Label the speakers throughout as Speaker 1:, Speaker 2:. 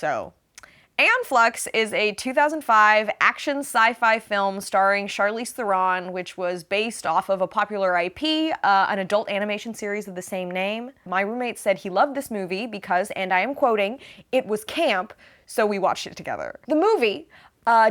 Speaker 1: So, Aeon Flux is a 2005 action sci-fi film starring Charlize Theron, which was based off of a popular IP, an adult animation series of the same name. My roommate said he loved this movie because, and I am quoting, "it was camp, so we watched it together." The movie,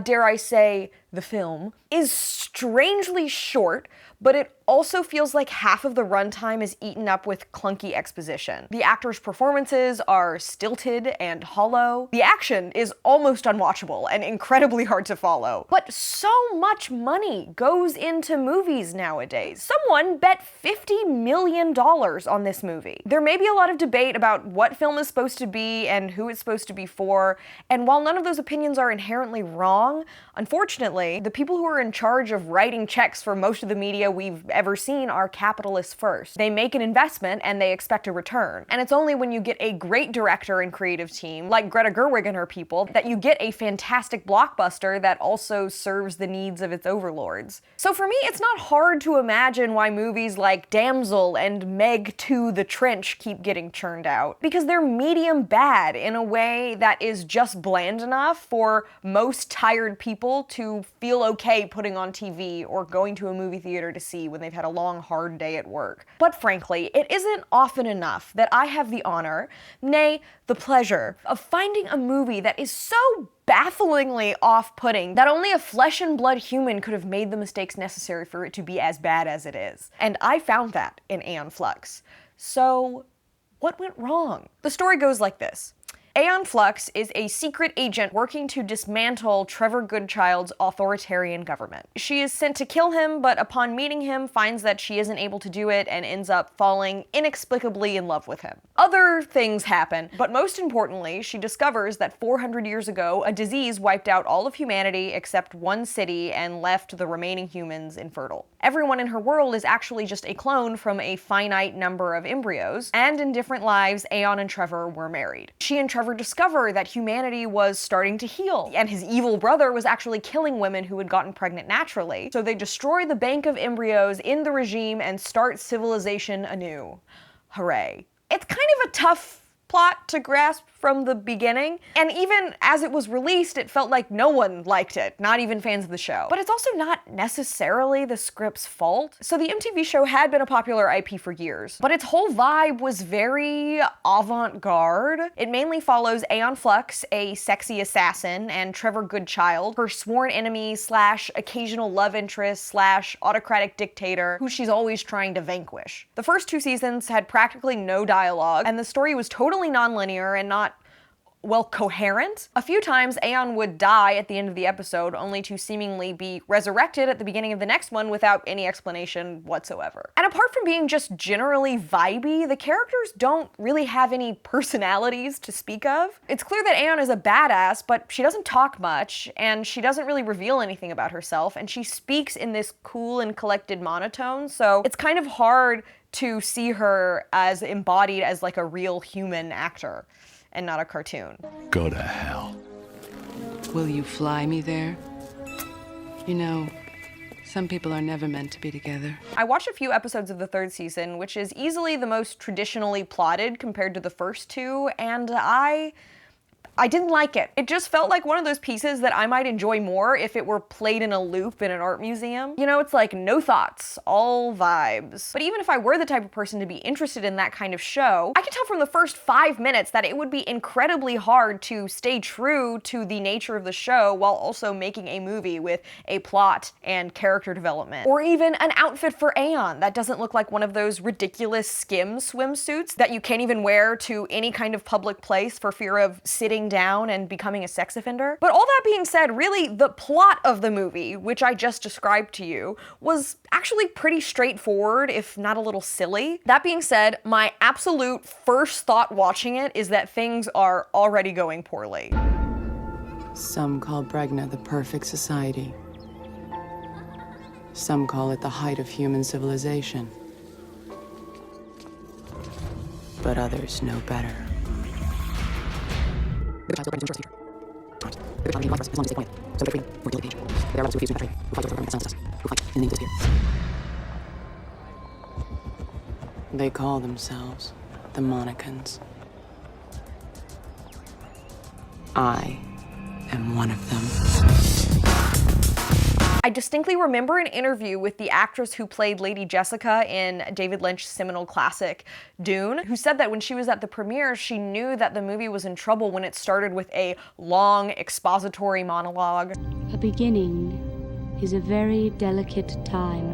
Speaker 1: dare I say, the film, is strangely short, but it also feels like half of the runtime is eaten up with clunky exposition. The actors' performances are stilted and hollow. The action is almost unwatchable and incredibly hard to follow. But so much money goes into movies nowadays. Someone bet $50 million on this movie. There may be a lot of debate about what film is supposed to be and who it's supposed to be for, and while none of those opinions are inherently wrong, unfortunately, the people who are in charge of writing checks for most of the media we've ever seen are capitalists first. They make an investment and they expect a return. And it's only when you get a great director and creative team, like Greta Gerwig and her people, that you get a fantastic blockbuster that also serves the needs of its overlords. So for me, it's not hard to imagine why movies like Damsel and Meg 2: The Trench keep getting churned out, because they're medium bad in a way that is just bland enough for most tired people to feel okay putting on TV or going to a movie theater to see when they've had a long, hard day at work. But frankly, it isn't often enough that I have the honor, nay, the pleasure, of finding a movie that is so bafflingly off-putting that only a flesh and blood human could have made the mistakes necessary for it to be as bad as it is. And I found that in Aeon Flux. So, what went wrong? The story goes like this. Aeon Flux is a secret agent working to dismantle Trevor Goodchild's authoritarian government. She is sent to kill him, but upon meeting him, finds that she isn't able to do it and ends up falling inexplicably in love with him. Other things happen, but most importantly, she discovers that 400 years ago, a disease wiped out all of humanity except one city and left the remaining humans infertile. Everyone in her world is actually just a clone from a finite number of embryos, and in different lives, Aeon and Trevor were married. She and Trevor discover that humanity was starting to heal, and his evil brother was actually killing women who had gotten pregnant naturally. So they destroy the bank of embryos in the regime and start civilization anew. Hooray. It's kind of a tough plot to grasp from the beginning, and even as it was released, it felt like no one liked it, not even fans of the show. But it's also not necessarily the script's fault. So the MTV show had been a popular IP for years, but its whole vibe was very avant-garde. It mainly follows Aeon Flux, a sexy assassin, and Trevor Goodchild, her sworn enemy slash occasional love interest slash autocratic dictator who she's always trying to vanquish. The first 2 seasons had practically no dialogue, and the story was totally non-linear and not, well, coherent. A few times, Aeon would die at the end of the episode, only to seemingly be resurrected at the beginning of the next one without any explanation whatsoever. And apart from being just generally vibey, the characters don't really have any personalities to speak of. It's clear that Aeon is a badass, but she doesn't talk much, and she doesn't really reveal anything about herself, and she speaks in this cool and collected monotone, so it's kind of hard to see her as embodied as like a real human actor and not a cartoon.
Speaker 2: Go to hell.
Speaker 3: Will you fly me there? You know, some people are never meant to be together.
Speaker 1: I watched a few episodes of the 3rd season, which is easily the most traditionally plotted compared to the first 2, and I didn't like it. It just felt like one of those pieces that I might enjoy more if it were played in a loop in an art museum. You know, it's like no thoughts, all vibes. But even if I were the type of person to be interested in that kind of show, I could tell from the first 5 minutes that it would be incredibly hard to stay true to the nature of the show while also making a movie with a plot and character development. Or even an outfit for Aeon that doesn't look like one of those ridiculous skim swimsuits that you can't even wear to any kind of public place for fear of sitting down and becoming a sex offender. But all that being said, really, the plot of the movie, which I just described to you, was actually pretty straightforward, if not a little silly. That being said, my absolute first thought watching it is that things are already going poorly.
Speaker 3: Some call Bregna the perfect society. Some call it the height of human civilization. But others know better. They call themselves the Monicans. I am one of them.
Speaker 1: I distinctly remember an interview with the actress who played Lady Jessica in David Lynch's seminal classic, Dune, who said that when she was at the premiere, she knew that the movie was in trouble when it started with a long expository monologue.
Speaker 2: A beginning is a very delicate time.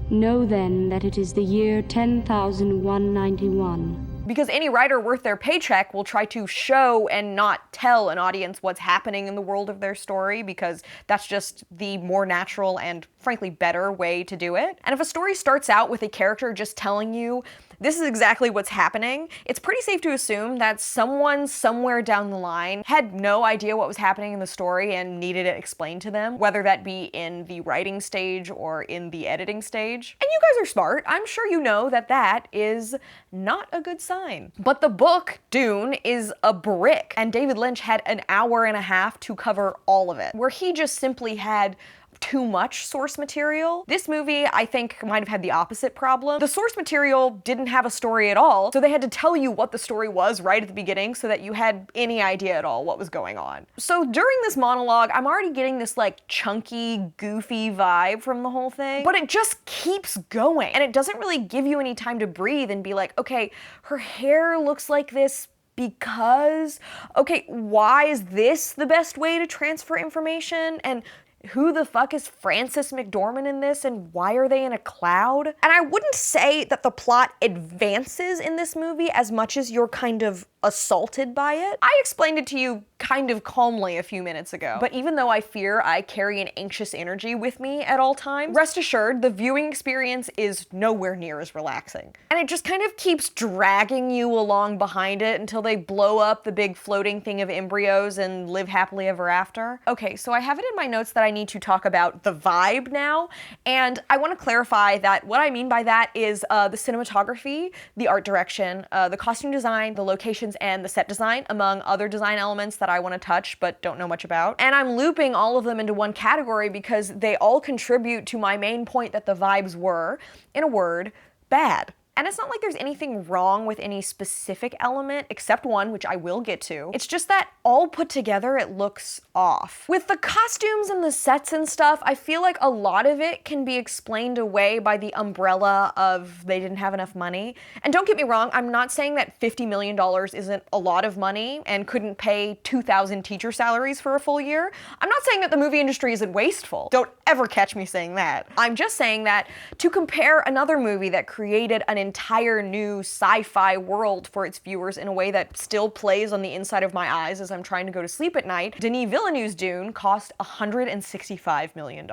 Speaker 2: Know then that it is the year 10,191.
Speaker 1: Because any writer worth their paycheck will try to show and not tell an audience what's happening in the world of their story, because that's just the more natural and frankly better way to do it. And if a story starts out with a character just telling you this is exactly what's happening, it's pretty safe to assume that someone somewhere down the line had no idea what was happening in the story and needed it explained to them, whether that be in the writing stage or in the editing stage. And you guys are smart. I'm sure you know that that is not a good sign. But the book, Dune, is a brick, and David Lynch had an hour and a half to cover all of it, where he just simply had too much source material. This movie, I think, might have had the opposite problem. The source material didn't have a story at all, so they had to tell you what the story was right at the beginning so that you had any idea at all what was going on. So during this monologue, I'm already getting this like chunky, goofy vibe from the whole thing, but it just keeps going, and it doesn't really give you any time to breathe and be like, okay, her hair looks like this because, okay, why is this the best way to transfer information? And who the fuck is Frances McDormand in this, and why are they in a cloud? And I wouldn't say that the plot advances in this movie as much as you're kind of assaulted by it. I explained it to you kind of calmly a few minutes ago, but even though I fear I carry an anxious energy with me at all times, rest assured the viewing experience is nowhere near as relaxing. And it just kind of keeps dragging you along behind it until they blow up the big floating thing of embryos and live happily ever after. Okay, so I have it in my notes that I need to talk about the vibe now, and I want to clarify that what I mean by that is the cinematography, the art direction, the costume design, the locations, and the set design, among other design elements that I want to touch but don't know much about. And I'm looping all of them into one category because they all contribute to my main point that the vibes were, in a word, bad. And it's not like there's anything wrong with any specific element, except one, which I will get to. It's just that all put together, it looks off. With the costumes and the sets and stuff, I feel like a lot of it can be explained away by the umbrella of they didn't have enough money. And don't get me wrong, I'm not saying that $50 million isn't a lot of money and couldn't pay 2,000 teacher salaries for a full year. I'm not saying that the movie industry isn't wasteful. Don't ever catch me saying that. I'm just saying that to compare another movie that created an entire new sci-fi world for its viewers in a way that still plays on the inside of my eyes as I'm trying to go to sleep at night, Denis Villeneuve's Dune cost $165 million.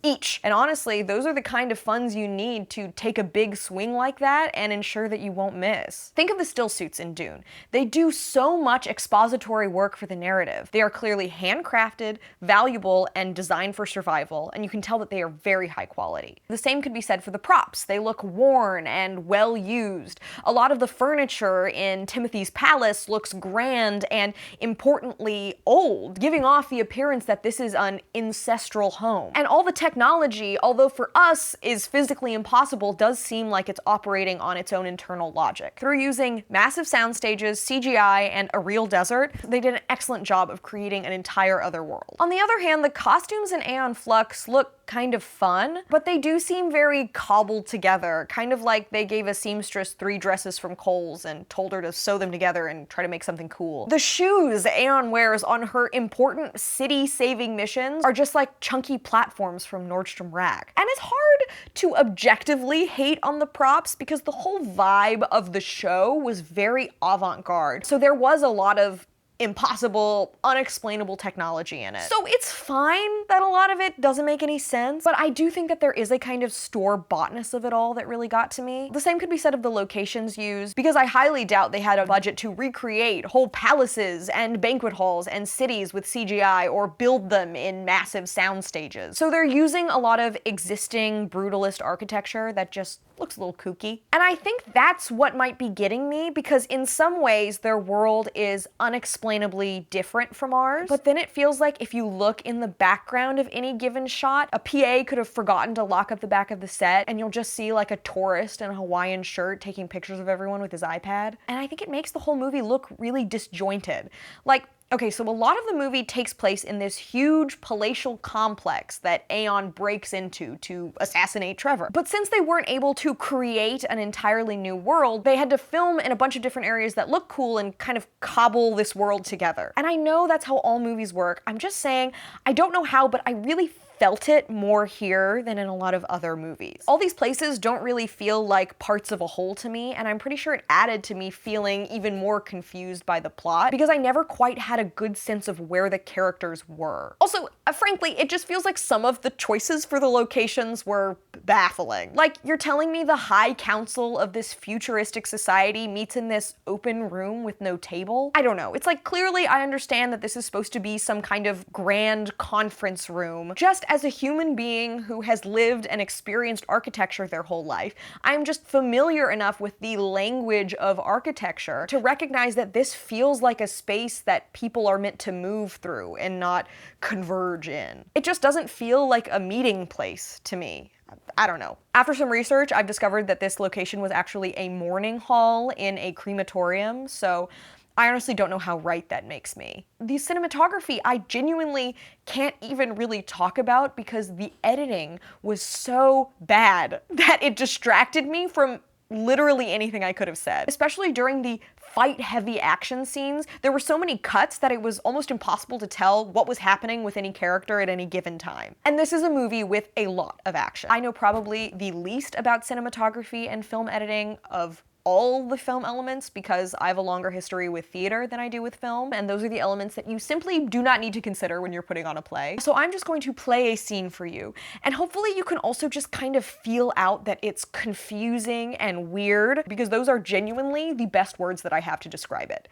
Speaker 1: Each. And honestly, those are the kind of funds you need to take a big swing like that and ensure that you won't miss. Think of the still suits in Dune. They do so much expository work for the narrative. They are clearly handcrafted, valuable, and designed for survival, and you can tell that they are very high quality. The same could be said for the props. They look worn and well used. A lot of the furniture in Timothy's palace looks grand and, importantly, old, giving off the appearance that this is an ancestral home. And all the technology, although for us is physically impossible, does seem like it's operating on its own internal logic. Through using massive sound stages, CGI, and a real desert, they did an excellent job of creating an entire other world. On the other hand, the costumes in Aeon Flux look kind of fun, but they do seem very cobbled together, kind of like they gave a seamstress 3 dresses from Kohl's and told her to sew them together and try to make something cool. The shoes Aeon wears on her important city-saving missions are just like chunky platforms from Nordstrom Rack. And it's hard to objectively hate on the props because the whole vibe of the show was very avant-garde. So there was a lot of impossible, unexplainable technology in it. So it's fine that a lot of it doesn't make any sense, but I do think that there is a kind of store-boughtness of it all that really got to me. The same could be said of the locations used, because I highly doubt they had a budget to recreate whole palaces and banquet halls and cities with CGI or build them in massive sound stages. So they're using a lot of existing brutalist architecture that just looks a little kooky. And I think that's what might be getting me, because in some ways their world is unexplainably different from ours, but then it feels like if you look in the background of any given shot, a PA could have forgotten to lock up the back of the set, and you'll just see like a tourist in a Hawaiian shirt taking pictures of everyone with his iPad. And I think it makes the whole movie look really disjointed. Like, okay, so a lot of the movie takes place in this huge palatial complex that Aeon breaks into to assassinate Trevor. But since they weren't able to create an entirely new world, they had to film in a bunch of different areas that look cool and kind of cobble this world together. And I know that's how all movies work. I'm just saying, I don't know how, but I really felt it more here than in a lot of other movies. All these places don't really feel like parts of a whole to me, and I'm pretty sure it added to me feeling even more confused by the plot, because I never quite had a good sense of where the characters were. Also, frankly, it just feels like some of the choices for the locations were baffling. Like, you're telling me the High Council of this futuristic society meets in this open room with no table? I don't know. It's like, clearly I understand that this is supposed to be some kind of grand conference room. Just as a human being who has lived and experienced architecture their whole life, I'm just familiar enough with the language of architecture to recognize that this feels like a space that people are meant to move through and not converge in. It just doesn't feel like a meeting place to me. I don't know. After some research, I've discovered that this location was actually a mourning hall in a crematorium, so I honestly don't know how right that makes me. The cinematography I genuinely can't even really talk about because the editing was so bad that it distracted me from literally anything I could have said. Especially during the fight-heavy action scenes, there were so many cuts that it was almost impossible to tell what was happening with any character at any given time. And this is a movie with a lot of action. I know probably the least about cinematography and film editing of all the film elements because I have a longer history with theater than I do with film, and those are the elements that you simply do not need to consider when you're putting on a play. So I'm just going to play a scene for you, and hopefully you can also just kind of feel out that it's confusing and weird, because those are genuinely the best words that I have to describe it.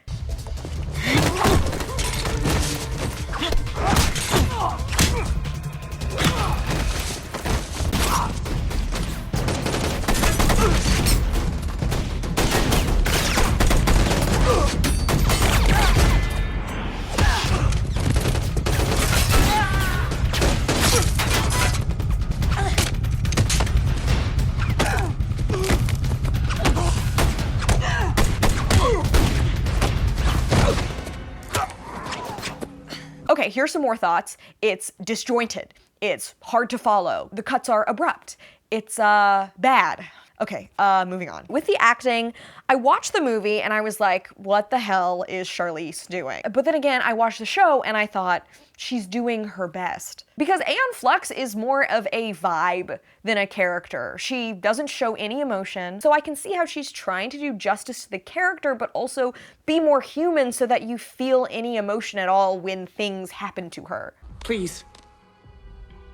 Speaker 1: Okay, here's some more thoughts. It's disjointed. It's hard to follow. The cuts are abrupt. It's, bad. Okay, moving on. With the acting, I watched the movie and I was like, what the hell is Charlize doing? But then again, I watched the show and I thought, she's doing her best. Because Aeon Flux is more of a vibe than a character. She doesn't show any emotion, so I can see how she's trying to do justice to the character, but also be more human so that you feel any emotion at all when things happen to her.
Speaker 4: Please.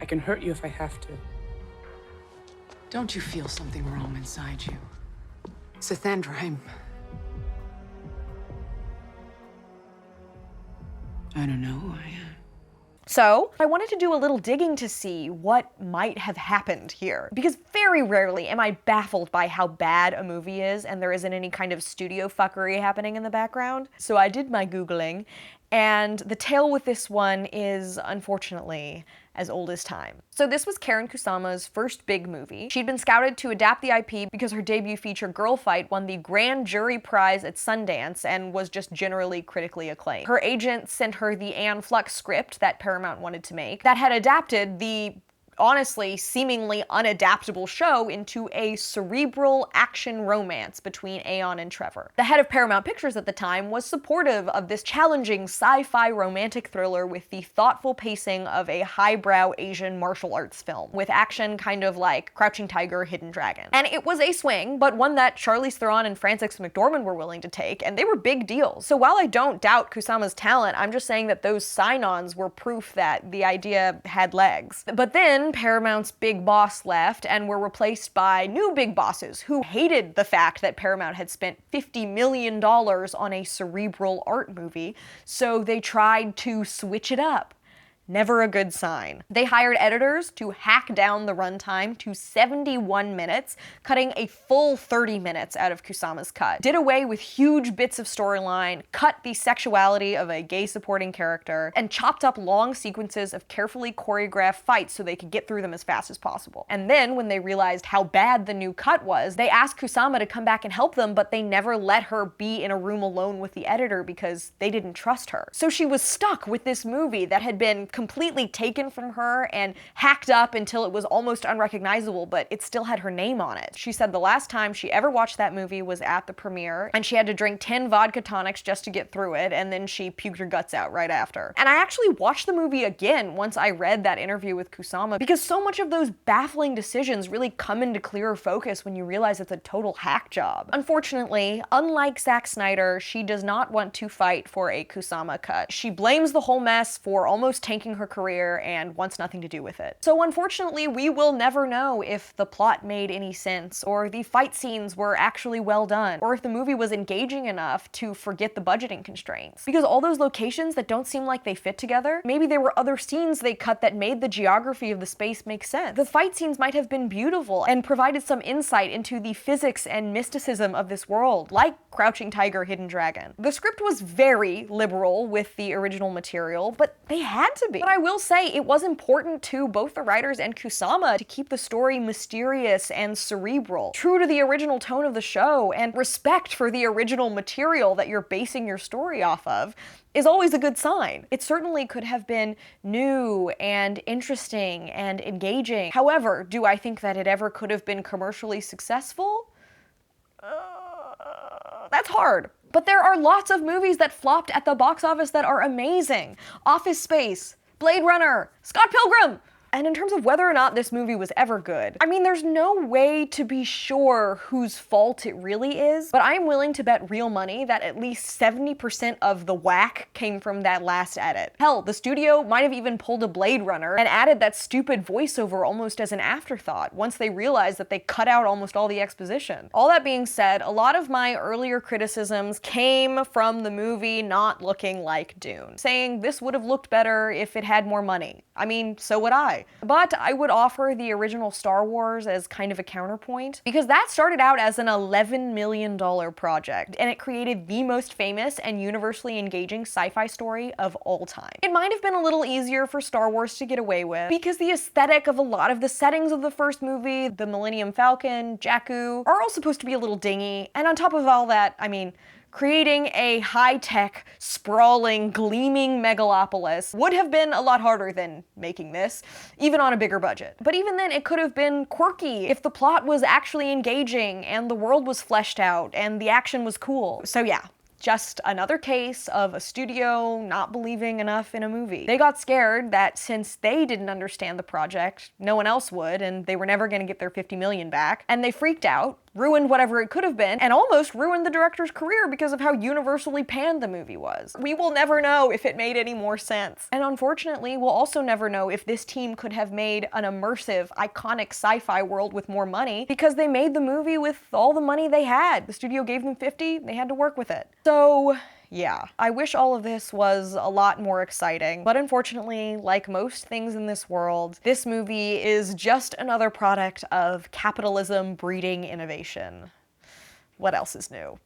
Speaker 4: I can hurt you if I have to.
Speaker 3: Don't you feel something wrong inside you? Sathendra, I don't know who I am.
Speaker 1: So, I wanted to do a little digging to see what might have happened here, because very rarely am I baffled by how bad a movie is and there isn't any kind of studio fuckery happening in the background. So I did my Googling, and the tale with this one is, unfortunately, as old as time. So this was Karen Kusama's first big movie. She'd been scouted to adapt the IP because her debut feature Girl Fight won the Grand Jury Prize at Sundance and was just generally critically acclaimed. Her agent sent her the Aeon Flux script that Paramount wanted to make that had adapted the honestly seemingly unadaptable show into a cerebral action romance between Aeon and Trevor. The head of Paramount Pictures at the time was supportive of this challenging sci-fi romantic thriller with the thoughtful pacing of a highbrow Asian martial arts film, with action kind of like Crouching Tiger, Hidden Dragon. And it was a swing, but one that Charlize Theron and Frances McDormand were willing to take, and they were big deals. So while I don't doubt Kusama's talent, I'm just saying that those sign-ons were proof that the idea had legs. But then Paramount's big boss left and were replaced by new big bosses who hated the fact that Paramount had spent $50 million on a cerebral art movie, so they tried to switch it up. never a good sign. They hired editors to hack down the runtime to 71 minutes, cutting a full 30 minutes out of Kusama's cut. Did away with huge bits of storyline, cut the sexuality of a gay supporting character, and chopped up long sequences of carefully choreographed fights so they could get through them as fast as possible. And then, when they realized how bad the new cut was, they asked Kusama to come back and help them, but they never let her be in a room alone with the editor because they didn't trust her. So she was stuck with this movie that had been completely taken from her and hacked up until it was almost unrecognizable, but it still had her name on it. She said the last time she ever watched that movie was at the premiere, and she had to drink 10 vodka tonics just to get through it, and then she puked her guts out right after. And I actually watched the movie again once I read that interview with Kusama, because so much of those baffling decisions really come into clearer focus when you realize it's a total hack job. Unfortunately, unlike Zack Snyder, she does not want to fight for a Kusama cut. She blames the whole mess for almost tanking her career and wants nothing to do with it. So unfortunately, we will never know if the plot made any sense, or the fight scenes were actually well done, or if the movie was engaging enough to forget the budgeting constraints. Because all those locations that don't seem like they fit together, maybe there were other scenes they cut that made the geography of the space make sense. The fight scenes might have been beautiful and provided some insight into the physics and mysticism of this world, like Crouching Tiger, Hidden Dragon. The script was very liberal with the original material, but they had to be. But I will say, it was important to both the writers and Kusama to keep the story mysterious and cerebral, true to the original tone of the show, and respect for the original material that you're basing your story off of is always a good sign. It certainly could have been new and interesting and engaging. However, do I think that it ever could have been commercially successful? That's hard. But there are lots of movies that flopped at the box office that are amazing. Office Space, Blade Runner, Scott Pilgrim. And in terms of whether or not this movie was ever good, I mean, there's no way to be sure whose fault it really is, but I'm willing to bet real money that at least 70% of the whack came from that last edit. Hell, the studio might have even pulled a Blade Runner and added that stupid voiceover almost as an afterthought once they realized that they cut out almost all the exposition. All that being said, a lot of my earlier criticisms came from the movie not looking like Dune, saying this would have looked better if it had more money. I mean, so would I. But I would offer the original Star Wars as kind of a counterpoint, because that started out as an $11 million project, and it created the most famous and universally engaging sci-fi story of all time. It might have been a little easier for Star Wars to get away with, because the aesthetic of a lot of the settings of the first movie, the Millennium Falcon, Jakku, are all supposed to be a little dingy, and on top of all that, I mean, creating a high-tech, sprawling, gleaming megalopolis would have been a lot harder than making this, even on a bigger budget. But even then, it could have been quirky if the plot was actually engaging and the world was fleshed out and the action was cool. So yeah. Just another case of a studio not believing enough in a movie. They got scared that since they didn't understand the project, no one else would, and they were never gonna get their $50 million back, and they freaked out, ruined whatever it could have been, and almost ruined the director's career because of how universally panned the movie was. We will never know if it made any more sense. And unfortunately, we'll also never know if this team could have made an immersive, iconic sci-fi world with more money, because they made the movie with all the money they had. The studio gave them 50, they had to work with it. So yeah, I wish all of this was a lot more exciting, but unfortunately, like most things in this world, this movie is just another product of capitalism breeding innovation. What else is new?